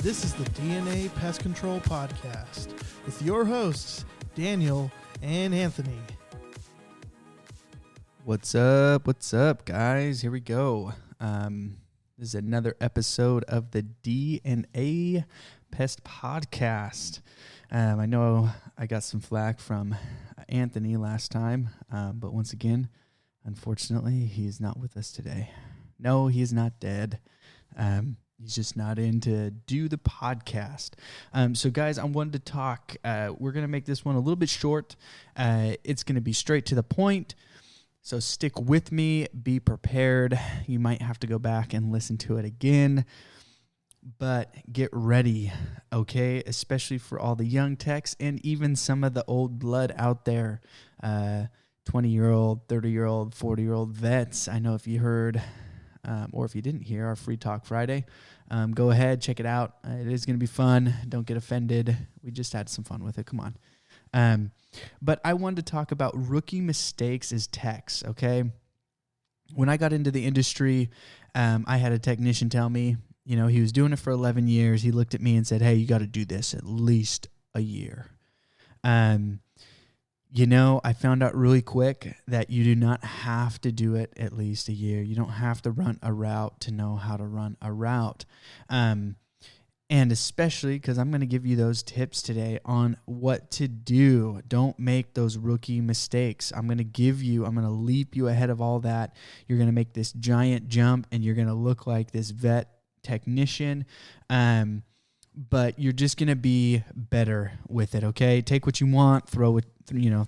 This is the DNA Pest Control Podcast with your hosts, Daniel and Anthony. What's up, guys? Here we go. This is another episode of the DNA Pest Podcast. I know I got some flack from Anthony last time, but once again, unfortunately, he's not with us today. No, he is not dead. He's just not in to do the podcast. So, guys, I wanted to talk. We're going to make this one a little bit short. It's going to be straight to the point. So stick with me. Be prepared. You might have to go back and listen to it again. But get ready, okay? Especially for all the young techs and even some of the old blood out there. 20-year-old, 30-year-old, 40-year-old vets. I know if you heard... or if you didn't hear our Free Talk Friday, go ahead, check it out. It is going to be fun. Don't get offended. We just had some fun with it. Come on. But I wanted to talk about rookie mistakes as techs, okay? When I got into the industry, I had a technician tell me, he was doing it for 11 years. He looked at me and said, hey, you got to do this at least a year. I found out really quick that you do not have to do it at least a year. You don't have to run a route to know how to run a route. And especially because I'm going to give you those tips today on what to do. Don't make those rookie mistakes. I'm going to leap you ahead of all that. You're going to make this giant jump and you're going to look like this vet technician. But you're just going to be better with it, okay? Take what you want, throw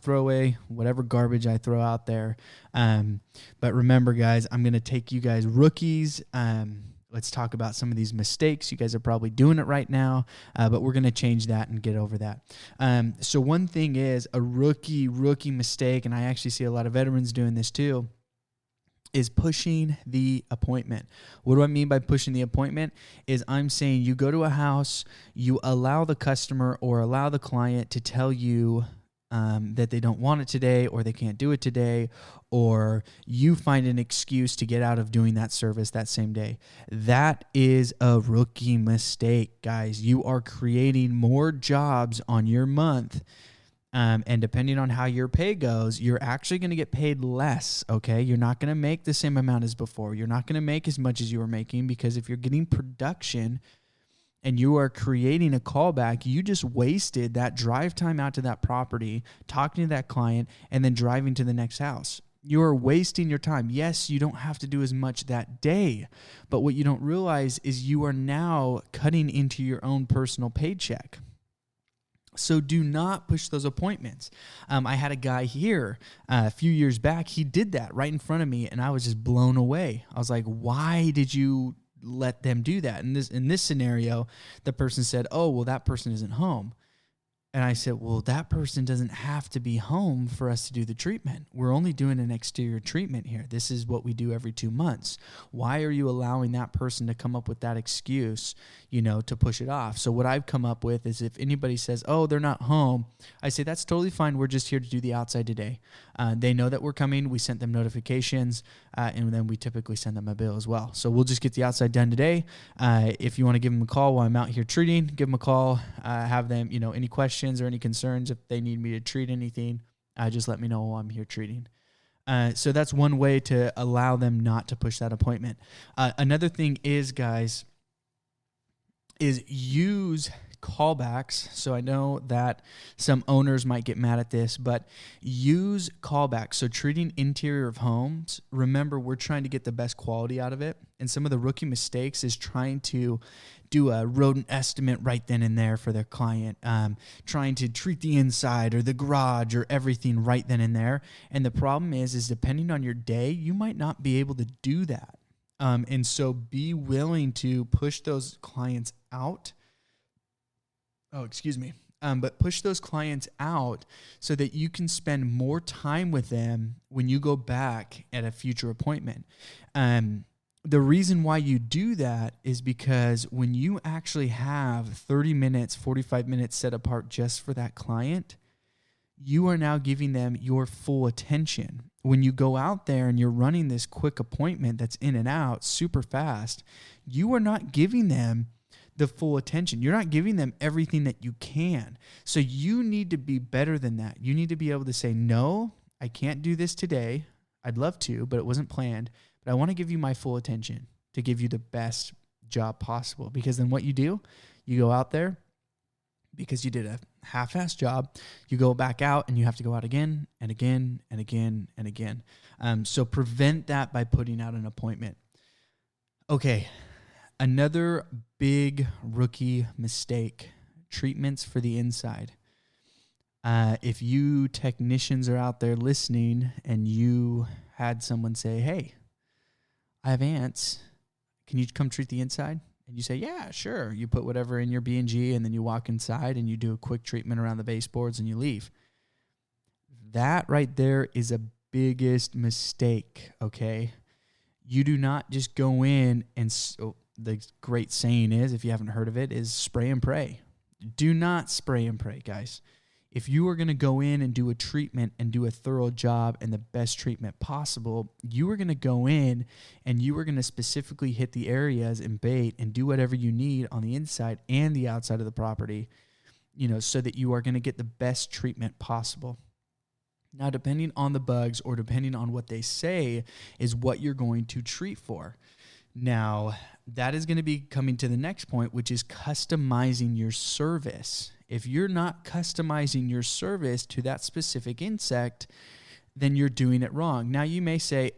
away whatever garbage I throw out there. But remember, guys, I'm going to take you guys rookies. Let's talk about some of these mistakes. You guys are probably doing it right now, but we're going to change that and get over that. So one thing is a rookie mistake, and I actually see a lot of veterans doing this too, is pushing the appointment. What do I mean by pushing the appointment? Is I'm saying you go to a house, you allow the customer or allow the client to tell you that they don't want it today or they can't do it today, or you find an excuse to get out of doing that service that same day. That is a rookie mistake, guys. You are creating more jobs on your month. And depending on how your pay goes, you're actually going to get paid less, okay? You're not going to make the same amount as before. You're not going to make as much as you were making, because if you're getting production and you are creating a callback, you just wasted that drive time out to that property, talking to that client, and then driving to the next house. You are wasting your time. Yes, you don't have to do as much that day, but what you don't realize is you are now cutting into your own personal paycheck. So do not push those appointments. I had a guy here a few years back. He did that right in front of me, and I was just blown away. I was like, why did you let them do that? In this scenario, the person said, oh, well, that person isn't home. And I said, well, that person doesn't have to be home for us to do the treatment. We're only doing an exterior treatment here. This is what we do every 2 months. Why are you allowing that person to come up with that excuse, to push it off? So what I've come up with is, if anybody says, oh, they're not home, I say, that's totally fine. We're just here to do the outside today. They know that we're coming. We sent them notifications, and then we typically send them a bill as well. So we'll just get the outside done today. If you want to give them a call while I'm out here treating, give them a call. Have them, any questions or any concerns, if they need me to treat anything, just let me know while I'm here treating. So that's one way to allow them not to push that appointment. Another thing is, guys, is use callbacks. So I know that some owners might get mad at this, but use callbacks. So treating interior of homes, remember, we're trying to get the best quality out of it. And some of the rookie mistakes is trying to do a rodent estimate right then and there for their client, trying to treat the inside or the garage or everything right then and there. And the problem is depending on your day, you might not be able to do that. And so be willing to push those clients out. But push those clients out so that you can spend more time with them when you go back at a future appointment. The reason why you do that is because when you actually have 30 minutes, 45 minutes set apart just for that client, you are now giving them your full attention. When you go out there and you're running this quick appointment that's in and out super fast, you are not giving them the full attention. You're not giving them everything that you can. So you need to be better than that. You need to be able to say, no, I can't do this today. I'd love to, but it wasn't planned. But I want to give you my full attention to give you the best job possible. Because then what you do, you go out there, because you did a half-assed job, you go back out and you have to go out again and again and again and again. So prevent that by putting out an appointment. Okay, another big rookie mistake, treatments for the inside. If you technicians are out there listening and you had someone say, hey, I have ants, can you come treat the inside? And you say, yeah, sure. You put whatever in your B&G and then you walk inside and you do a quick treatment around the baseboards and you leave. That right there is a biggest mistake, okay? You do not just go in and, the great saying is, if you haven't heard of it, is spray and pray. Do not spray and pray, guys. If you are going to go in and do a treatment and do a thorough job and the best treatment possible, you are going to go in and you are going to specifically hit the areas and bait and do whatever you need on the inside and the outside of the property, so that you are going to get the best treatment possible. Now, depending on the bugs or depending on what they say is what you're going to treat for. Now, that is going to be coming to the next point, which is customizing your service. If you're not customizing your service to that specific insect, then you're doing it wrong. Now, you may say,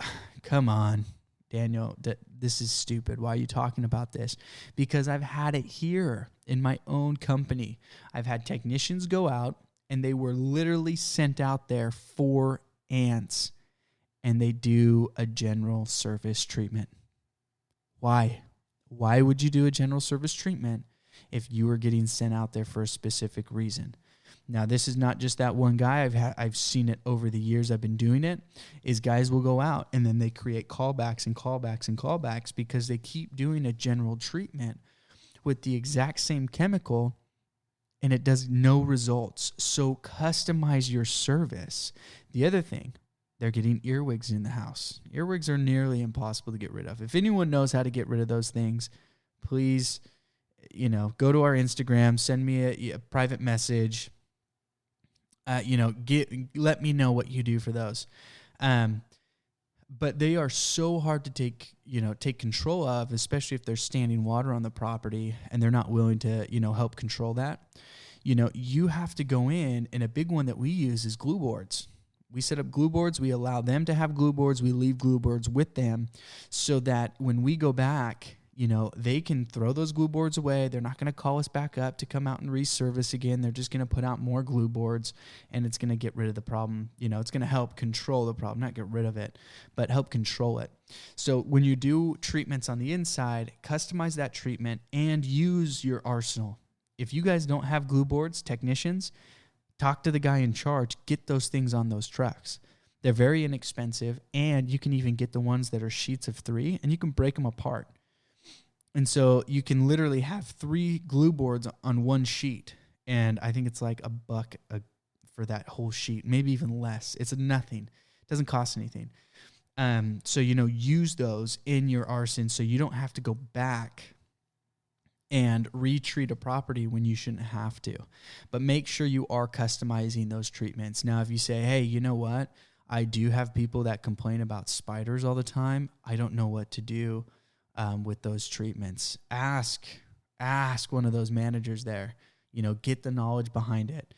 come on, Daniel, this is stupid. Why are you talking about this? Because I've had it here in my own company. I've had technicians go out, and they were literally sent out there for ants, and they do a general service treatment. Why? Why would you do a general service treatment if you were getting sent out there for a specific reason? Now, this is not just that one guy. I've seen it over the years I've been doing it, is guys will go out and then they create callbacks and callbacks and callbacks because they keep doing a general treatment with the exact same chemical and it does no results. So customize your service. The other thing, they're getting earwigs in the house. Earwigs are nearly impossible to get rid of. If anyone knows how to get rid of those things, please, go to our Instagram, send me a private message. Let me know what you do for those. But they are so hard to take control of, especially if there's standing water on the property and they're not willing to, help control that. You have to go in, and a big one that we use is glue boards. We set up glue boards. We allow them to have glue boards. We leave glue boards with them so that when we go back, they can throw those glue boards away. They're not going to call us back up to come out and reservice again. They're just going to put out more glue boards, and it's going to get rid of the problem. It's going to help control the problem, not get rid of it, but help control it. So when you do treatments on the inside, customize that treatment and use your arsenal. If you guys don't have glue boards, technicians, talk to the guy in charge. Get those things on those trucks. They're very inexpensive, and you can even get the ones that are sheets of 3, and you can break them apart. And so you can literally have 3 glue boards on one sheet, and I think it's like $1 for that whole sheet, maybe even less. It's nothing. It doesn't cost anything. So, use those in your arson so you don't have to go back and retreat a property when you shouldn't have to. But make sure you are customizing those treatments. Now, if you say, hey, you know what? I do have people that complain about spiders all the time. I don't know what to do with those treatments. Ask one of those managers there. Get the knowledge behind it.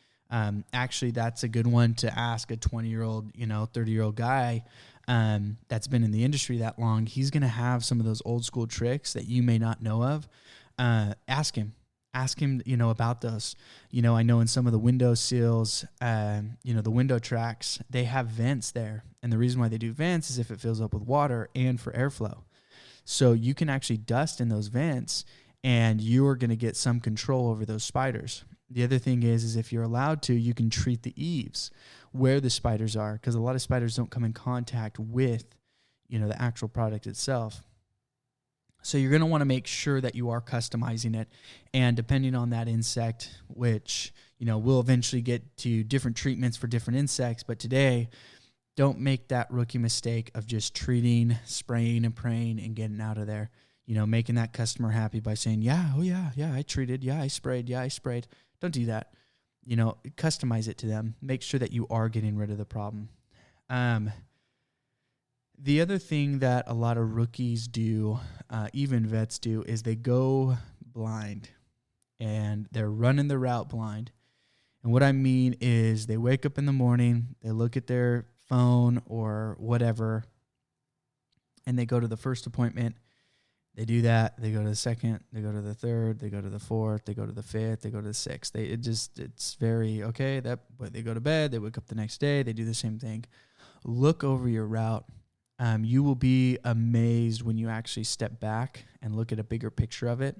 Actually, that's a good one to ask a 20-year-old, 30-year-old guy that's been in the industry that long. He's going to have some of those old school tricks that you may not know of. Ask him, about those. I know in some of the window sills, the window tracks, they have vents there. And the reason why they do vents is if it fills up with water and for airflow. So you can actually dust in those vents and you're going to get some control over those spiders. The other thing is if you're allowed to, you can treat the eaves where the spiders are, because a lot of spiders don't come in contact with, the actual product itself. So you're going to want to make sure that you are customizing it. And depending on that insect, which, we'll eventually get to different treatments for different insects. But today, don't make that rookie mistake of just treating, spraying, and praying and getting out of there. making that customer happy by saying, yeah, oh yeah, I treated, yeah, I sprayed. Don't do that. Customize it to them. Make sure that you are getting rid of the problem. The other thing that a lot of rookies do, even vets do, is they go blind and they're running the route blind. And what I mean is they wake up in the morning, they look at their phone or whatever, and they go to the first appointment. They do that. They go to the second. They go to the third. They go to the fourth. They go to the fifth. They go to the sixth. It's very, okay, they go to bed. They wake up the next day. They do the same thing. Look over your route. You will be amazed when you actually step back and look at a bigger picture of it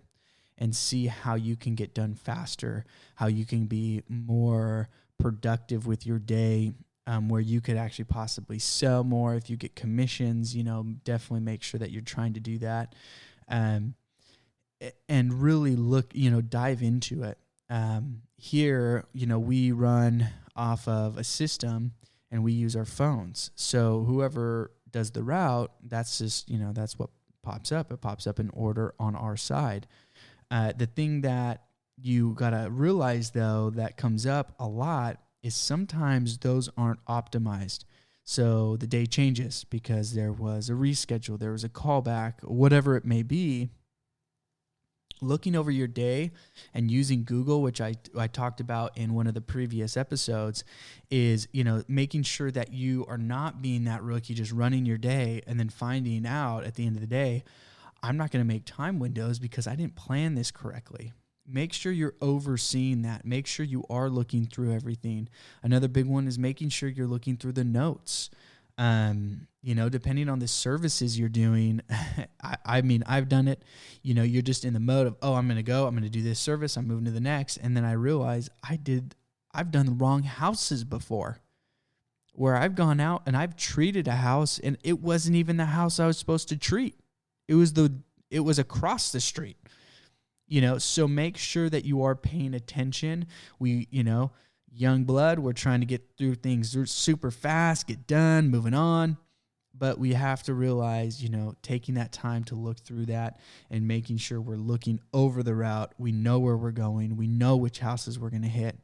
and see how you can get done faster, how you can be more productive with your day, where you could actually possibly sell more. If you get commissions, definitely make sure that you're trying to do that. And really look, dive into it. Here, we run off of a system and we use our phones. So whoever does the route, that's just, that's what pops up. It pops up in order on our side. The thing that you got to realize, though, that comes up a lot is sometimes those aren't optimized. So the day changes because there was a reschedule, there was a callback, whatever it may be. Looking over your day and using Google, which I talked about in one of the previous episodes, is, making sure that you are not being that rookie just running your day and then finding out at the end of the day, I'm not going to make time windows because I didn't plan this correctly. Make sure you're overseeing that. Make sure you are looking through everything. Another big one is making sure you're looking through the notes. Depending on the services you're doing, I've done it, you're just in the mode of, I'm going to do this service. I'm moving to the next. And then I realize I've done the wrong houses before, where I've gone out and I've treated a house and it wasn't even the house I was supposed to treat. It was across the street, so make sure that you are paying attention. We, young blood, we're trying to get through things super fast, get done, moving on. But we have to realize, taking that time to look through that and making sure we're looking over the route. We know where we're going. We know which houses we're going to hit.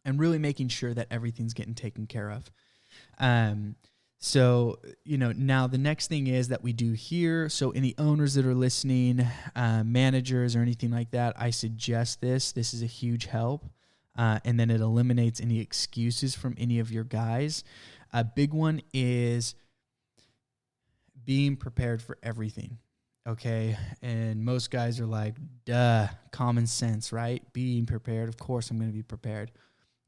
And really making sure that everything's getting taken care of. So, now the next thing is that we do here. So any owners that are listening, managers or anything like that, I suggest this. This is a huge help. And then it eliminates any excuses from any of your guys. A big one is being prepared for everything. Okay. And most guys are like, duh, common sense, right? Being prepared. Of course, I'm going to be prepared.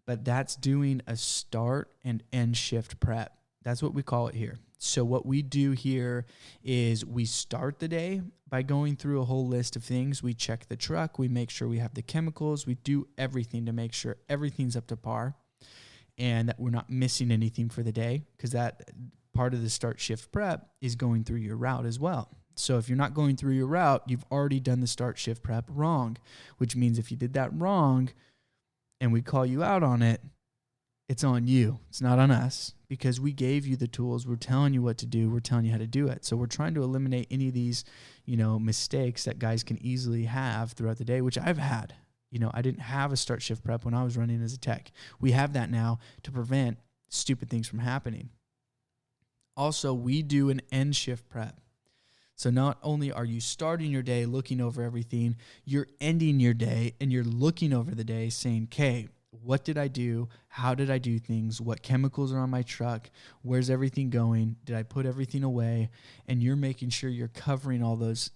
But that's doing a start and end shift prep. That's what we call it here. So what we do here is we start the day by going through a whole list of things. We check the truck. We make sure we have the chemicals. We do everything to make sure everything's up to par and that we're not missing anything for the day, because that part of the start shift prep is going through your route as well. So if you're not going through your route, you've already done the start shift prep wrong, which means if you did that wrong and we call you out on it, it's on you. It's not on us, because we gave you the tools. We're telling you what to do. We're telling you how to do it. So we're trying to eliminate any of these, mistakes that guys can easily have throughout the day, which I've had. I didn't have a start shift prep when I was running as a tech. We have that now to prevent stupid things from happening. Also, we do an end shift prep. So not only are you starting your day looking over everything, you're ending your day and you're looking over the day saying, okay, what did I do? How did I do things? What chemicals are on my truck? Where's everything going? Did I put everything away? And you're making sure you're covering all those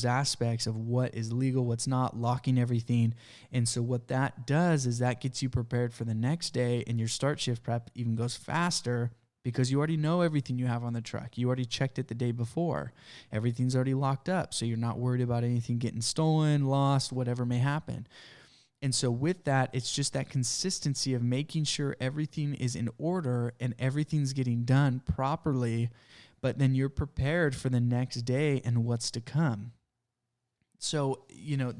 aspects of what is legal, what's not, locking everything. And so what that does is that gets you prepared for the next day, and your start shift prep even goes faster because you already know everything you have on the truck. You already checked it the day before. Everything's already locked up, so you're not worried about anything getting stolen, lost, whatever may happen. And so with that, it's just that consistency of making sure everything is in order and everything's getting done properly, but then you're prepared for the next day and what's to come. So,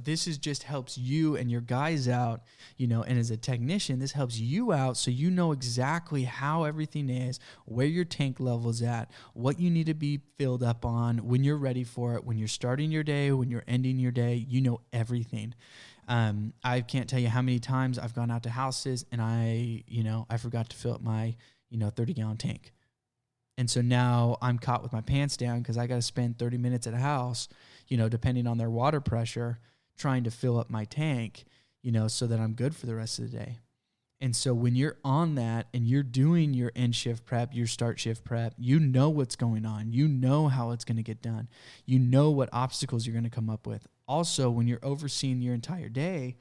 this is just helps you and your guys out, and as a technician, this helps you out so you know exactly how everything is, where your tank level's at, what you need to be filled up on, when you're ready for it, when you're starting your day, when you're ending your day, everything. I can't tell you how many times I've gone out to houses and I forgot to fill up my, 30-gallon tank. And so now I'm caught with my pants down because I got to spend 30 minutes at a house, depending on their water pressure, trying to fill up my tank, so that I'm good for the rest of the day. And so when you're on that and you're doing your end shift prep, your start shift prep, you know what's going on. You know how it's going to get done. You know what obstacles you're going to come up with. Also, when you're overseeing your entire day,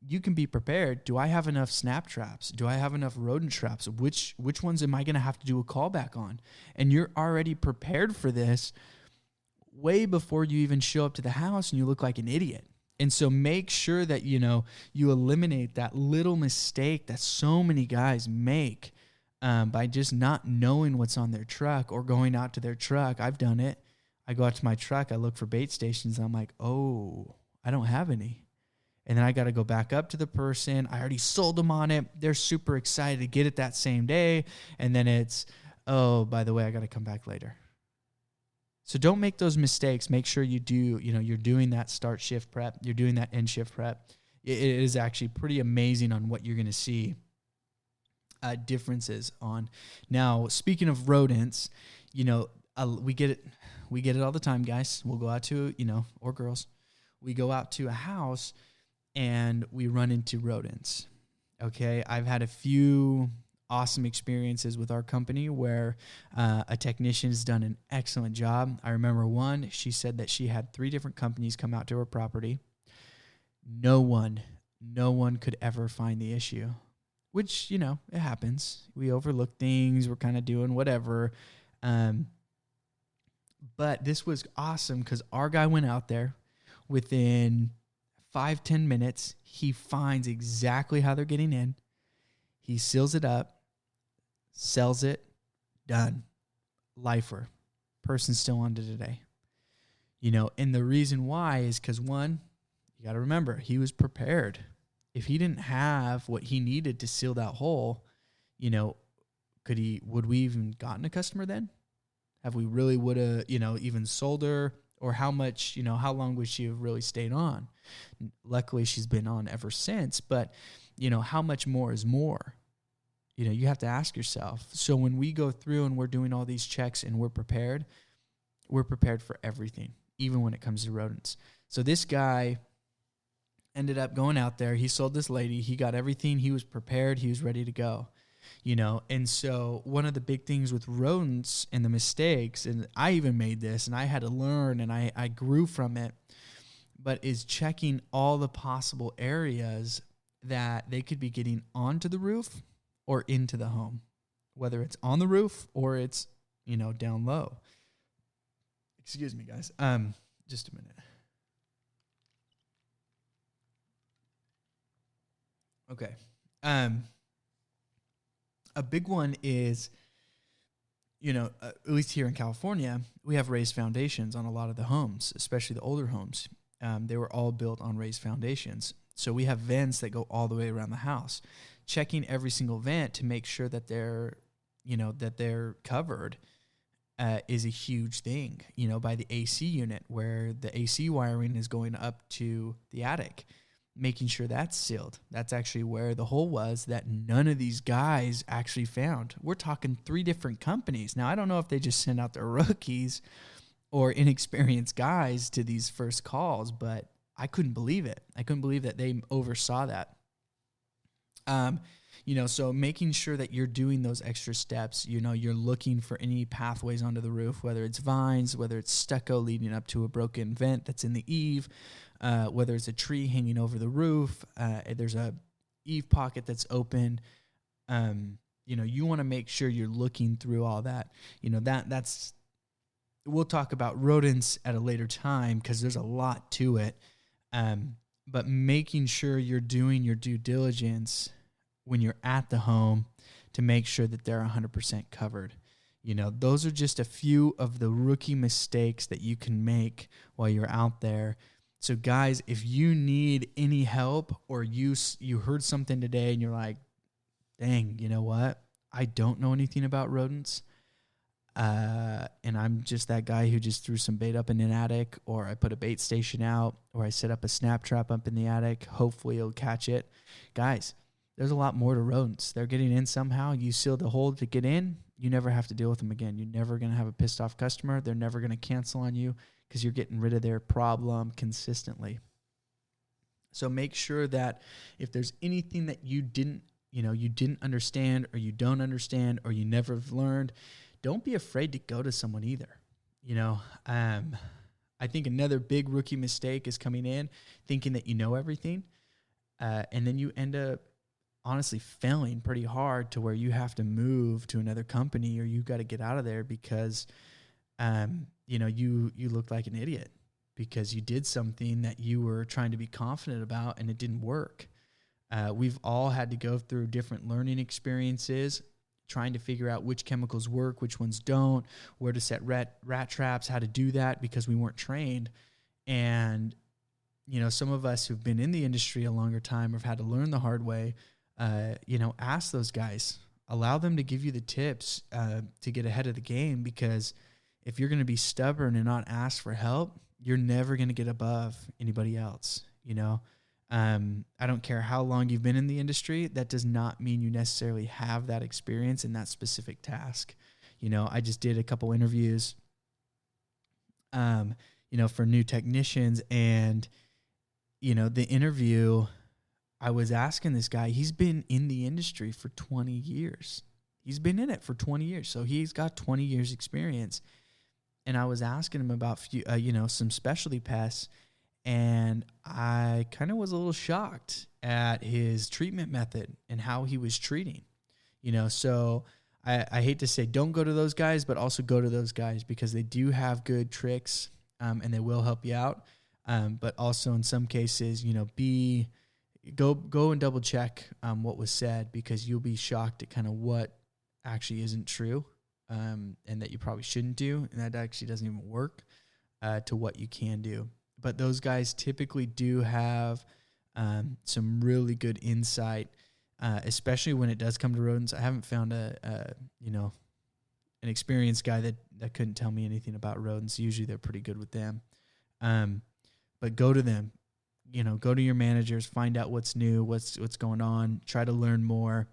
you can be prepared. Do I have enough snap traps? Do I have enough rodent traps? Which ones am I going to have to do a callback on? And you're already prepared for this way before you even show up to the house and you look like an idiot. And so make sure that, you eliminate that little mistake that so many guys make by just not knowing what's on their truck or going out to their truck. I've done it. I go out to my truck, I look for bait stations, and I'm like, oh, I don't have any. And then I got to go back up to the person. I already sold them on it. They're super excited to get it that same day. And then it's, oh, by the way, I got to come back later. So don't make those mistakes. Make sure you do, you're doing that start shift prep. You're doing that end shift prep. It is actually pretty amazing on what you're going to see differences on. Now, speaking of rodents, we get it all the time, guys. We'll go out to, or girls, we go out to a house and we run into rodents. Okay, I've had a few awesome experiences with our company where a technician has done an excellent job. I remember one, she said that she had 3 different companies come out to her property. No one could ever find the issue, which, it happens. We overlook things. We're kind of doing whatever. But this was awesome because our guy went out there within 5-10 minutes. He finds exactly how they're getting in. He seals it up, sells it, done. Lifer. Person's still on to today. And the reason why is because, one, you got to remember, he was prepared. If he didn't have what he needed to seal that hole, would we even gotten a customer then? Have we really would have, even sold her? Or how much, how long would she have really stayed on? Luckily, she's been on ever since. But, how much more is more? You have to ask yourself. So when we go through and we're doing all these checks and we're prepared for everything, even when it comes to rodents. So this guy ended up going out there. He sold this lady. He got everything. He was prepared. He was ready to go. And so one of the big things with rodents and the mistakes, and I even made this and I had to learn and I grew from it, but is checking all the possible areas that they could be getting onto the roof or into the home, whether it's on the roof or it's, down low. Excuse me, guys. Just a minute. Okay. A big one is, at least here in California, we have raised foundations on a lot of the homes, especially the older homes. They were all built on raised foundations. So we have vents that go all the way around the house. Checking every single vent to make sure that they're covered is a huge thing, by the AC unit where the AC wiring is going up to the attic. Making sure that's sealed. That's actually where the hole was that none of these guys actually found. We're talking 3 different companies. Now, I don't know if they just send out their rookies or inexperienced guys to these first calls, but I couldn't believe it. I couldn't believe that they oversaw that. So making sure that you're doing those extra steps, you're looking for any pathways onto the roof, whether it's vines, whether it's stucco leading up to a broken vent that's in the eave, whether it's a tree hanging over the roof, there's a eave pocket that's open. You want to make sure you're looking through all that. That's we'll talk about rodents at a later time because there's a lot to it. But making sure you're doing your due diligence when you're at the home to make sure that they're 100% covered. Those are just a few of the rookie mistakes that you can make while you're out there. So guys, if you need any help, or you heard something today and you're like, dang, you know what? I don't know anything about rodents. And I'm just that guy who just threw some bait up in an attic, or I put a bait station out, or I set up a snap trap up in the attic. Hopefully it'll catch it. Guys, there's a lot more to rodents. They're getting in somehow. You seal the hole to get in. You never have to deal with them again. You're never going to have a pissed off customer. They're never going to cancel on you because you're getting rid of their problem consistently. So make sure that if there's anything that you didn't understand, or you don't understand, or you never have learned, don't be afraid to go to someone either. I think another big rookie mistake is coming in thinking that you know everything, and then you end up honestly failing pretty hard to where you have to move to another company, or you got to get out of there because you looked like an idiot because you did something that you were trying to be confident about and it didn't work. We've all had to go through different learning experiences, trying to figure out which chemicals work, which ones don't, where to set rat traps, how to do that, because we weren't trained. And, some of us who've been in the industry a longer time have had to learn the hard way. Ask those guys, allow them to give you the tips to get ahead of the game, because if you're going to be stubborn and not ask for help, you're never going to get above anybody else. I don't care how long you've been in the industry. That does not mean you necessarily have that experience in that specific task. I just did a couple interviews, for new technicians, and, the interview, I was asking this guy, he's been in the industry for 20 years. He's been in it for 20 years. So he's got 20 years experience. And I was asking him about, some specialty pests. And I kind of was a little shocked at his treatment method and how he was treating, so I hate to say don't go to those guys, but also go to those guys because they do have good tricks, and they will help you out. But also in some cases, go and double check what was said, because you'll be shocked at kind of what actually isn't true, and that you probably shouldn't do. And that actually doesn't even work to what you can do. But those guys typically do have some really good insight, especially when it does come to rodents. I haven't found an experienced guy that couldn't tell me anything about rodents. Usually they're pretty good with them. But go to them, go to your managers, find out what's new, what's going on, try to learn more,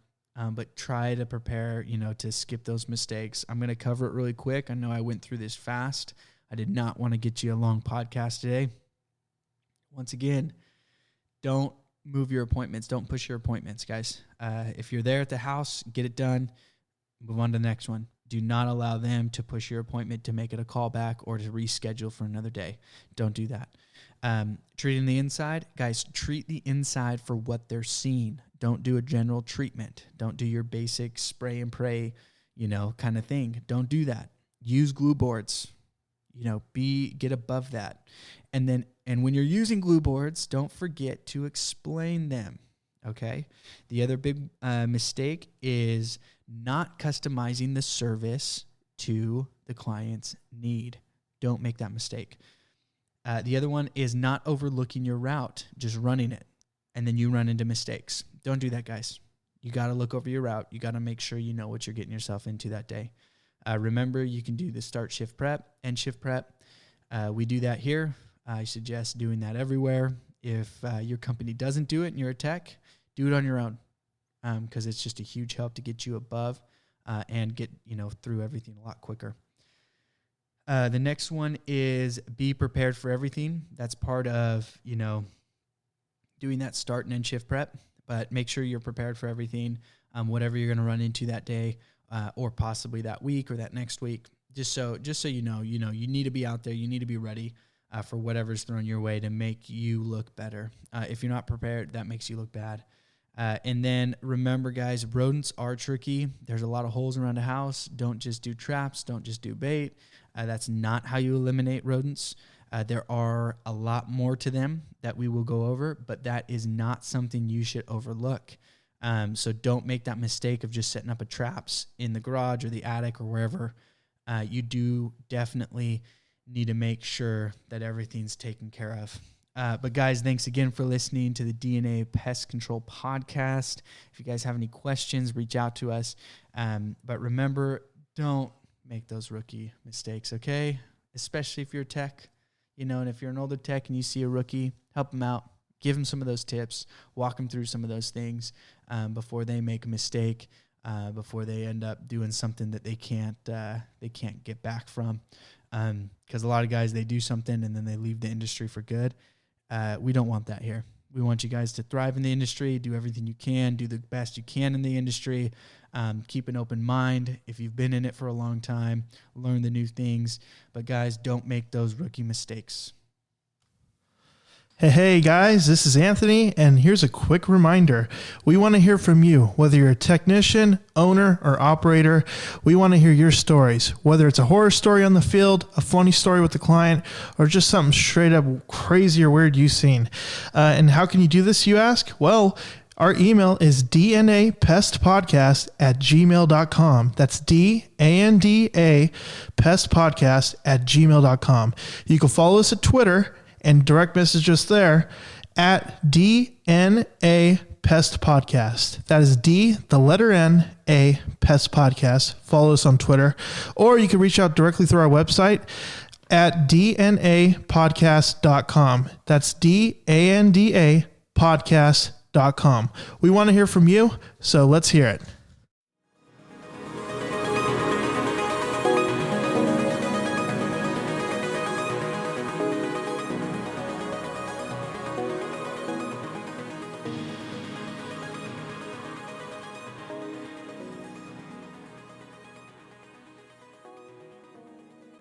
but try to prepare, to skip those mistakes. I'm going to cover it really quick. I know I went through this fast. I did not want to get you a long podcast today. Once again, don't move your appointments. Don't push your appointments, guys. If you're there at the house, get it done. Move on to the next one. Do not allow them to push your appointment to make it a callback or to reschedule for another day. Don't do that. Treating the inside, guys, treat the inside for what they're seeing. Don't do a general treatment. Don't do your basic spray and pray, kind of thing. Don't do that. Use glue boards. Get above that. And when you're using glue boards, don't forget to explain them. Okay. The other big mistake is not customizing the service to the client's need. Don't make that mistake. The other one is not overlooking your route, just running it. And then you run into mistakes. Don't do that, guys. You got to look over your route. You got to make sure you know what you're getting yourself into that day. Remember, you can do the start shift prep, end shift prep. We do that here. I suggest doing that everywhere. If your company doesn't do it and you're a tech, do it on your own, because it's just a huge help to get you above and get through everything a lot quicker. The next one is be prepared for everything. That's part of doing that start and end shift prep. But make sure you're prepared for everything, whatever you're going to run into that day. Or possibly that week or that next week, just so you need to be out there. You need to be ready for whatever's thrown your way to make you look better. If you're not prepared, that makes you look bad. And then remember, guys, rodents are tricky. There's a lot of holes around a house. Don't just do traps. Don't just do bait. That's not how you eliminate rodents. There are a lot more to them that we will go over, but that is not something you should overlook. So don't make that mistake of just setting up a traps in the garage or the attic or wherever. You do definitely need to make sure that everything's taken care of. But guys, thanks again for listening to the DNA Pest Control Podcast. If you guys have any questions, reach out to us. But remember, don't make those rookie mistakes, okay? Especially if you're a tech, and if you're an older tech and you see a rookie, help them out. Give them some of those tips. Walk them through some of those things before they make a mistake, before they end up doing something that they can't get back from. Because a lot of guys, they do something and then they leave the industry for good. We don't want that here. We want you guys to thrive in the industry, do everything you can, do the best you can in the industry, keep an open mind. If you've been in it for a long time, learn the new things. But guys, don't make those rookie mistakes. Hey guys, this is Anthony, and here's a quick reminder. We want to hear from you, whether you're a technician, owner, or operator. We want to hear your stories, whether it's a horror story on the field, a funny story with the client, or just something straight up crazy or weird you've seen. And how can you do this, you ask? Well, our email is dnapestpodcast@gmail.com. That's DANDA pestpodcast@gmail.com. You can follow us at Twitter and direct message us there at DNA Pest Podcast. That is D, the letter N, A, Pest Podcast. Follow us on Twitter. Or you can reach out directly through our website at dnapodcast.com. That's DANDA podcast.com. We want to hear from you, so let's hear it.